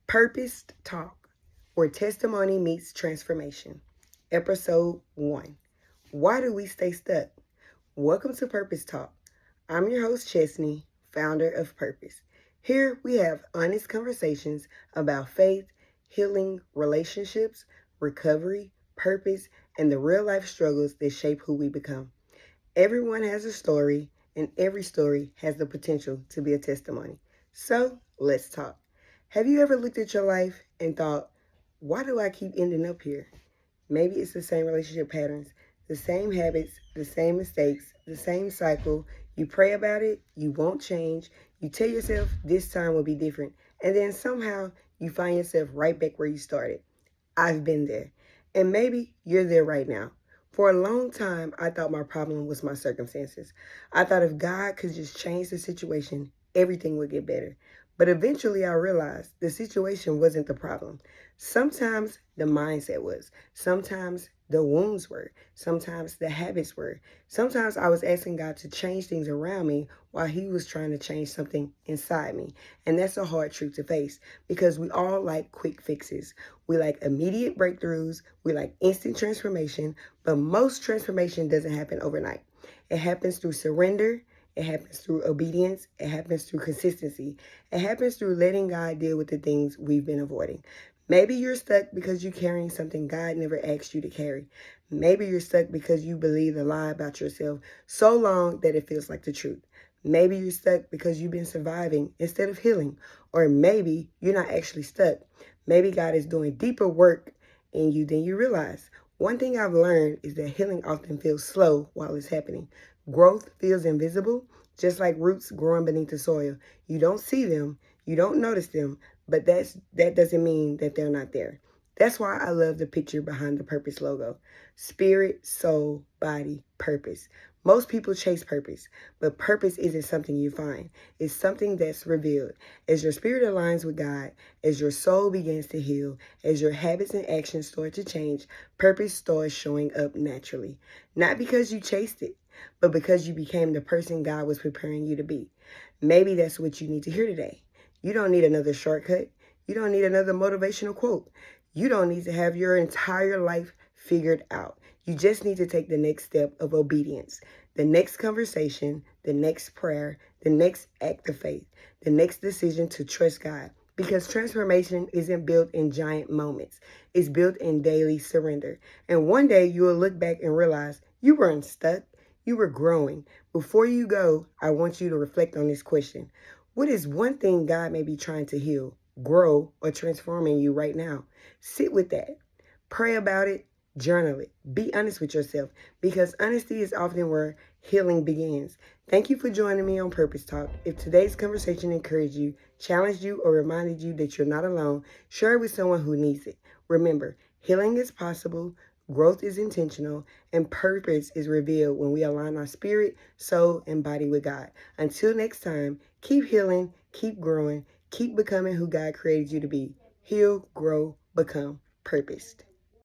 Purpose Talk, where testimony meets transformation. Episode 1. Why do we stay stuck? Welcome to Purpose Talk. I'm your host, Chesney, founder of Purpose. Here we have honest conversations about faith, healing, relationships, recovery, purpose, and the real life struggles that shape who we become. Everyone has a story, and every story has the potential to be a testimony. So let's talk. Have you ever looked at your life and thought, why do I keep ending up here? Maybe it's the same relationship patterns, the same habits, the same mistakes, the same cycle. You pray about it, you won't change, you tell yourself this time will be different, and then somehow you find yourself right back where you started. I've been there. And maybe you're there right now. For a long time, I thought my problem was my circumstances. I thought if God could just change the situation, everything would get better. But eventually I realized the situation wasn't the problem. Sometimes the mindset was. Sometimes the wounds were. Sometimes the habits were. Sometimes I was asking God to change things around me while He was trying to change something inside me. And that's a hard truth to face because we all like quick fixes. We like immediate breakthroughs. We like instant transformation. But most transformation doesn't happen overnight. It happens through surrender. It happens through obedience. It happens through consistency. It happens through letting God deal with the things we've been avoiding. Maybe you're stuck because you're carrying something God never asked you to carry. Maybe you're stuck because you believe a lie about yourself so long that it feels like the truth. Maybe you're stuck because you've been surviving instead of healing. Or maybe you're not actually stuck. Maybe God is doing deeper work in you than you realize. One thing I've learned is that healing often feels slow while it's happening. Growth feels invisible, just like roots growing beneath the soil. You don't see them, you don't notice them, but that doesn't mean that they're not there. That's why I love the picture behind the Purpose logo. Spirit, soul, body, purpose. Most people chase purpose, but purpose isn't something you find. It's something that's revealed. As your spirit aligns with God, as your soul begins to heal, as your habits and actions start to change, purpose starts showing up naturally. Not because you chased it, but because you became the person God was preparing you to be. Maybe that's what you need to hear today. You don't need another shortcut. You don't need another motivational quote. You don't need to have your entire life figured out. You just need to take the next step of obedience, the next conversation, the next prayer, the next act of faith, the next decision to trust God. Because transformation isn't built in giant moments. It's built in daily surrender. And one day you will look back and realize you weren't stuck. You were growing. Before you go, I want you to reflect on this question. What is one thing God may be trying to heal, grow, or transform in you right now? Sit with that. Pray about it. Journal it. Be honest with yourself because honesty is often where healing begins. Thank you for joining me on Purpose Talk. If today's conversation encouraged you, challenged you, or reminded you that you're not alone, share it with someone who needs it. Remember, healing is possible, growth is intentional, and purpose is revealed when we align our spirit, soul, and body with God. Until next time, keep healing, keep growing, keep becoming who God created you to be. Heal, grow, become purposed.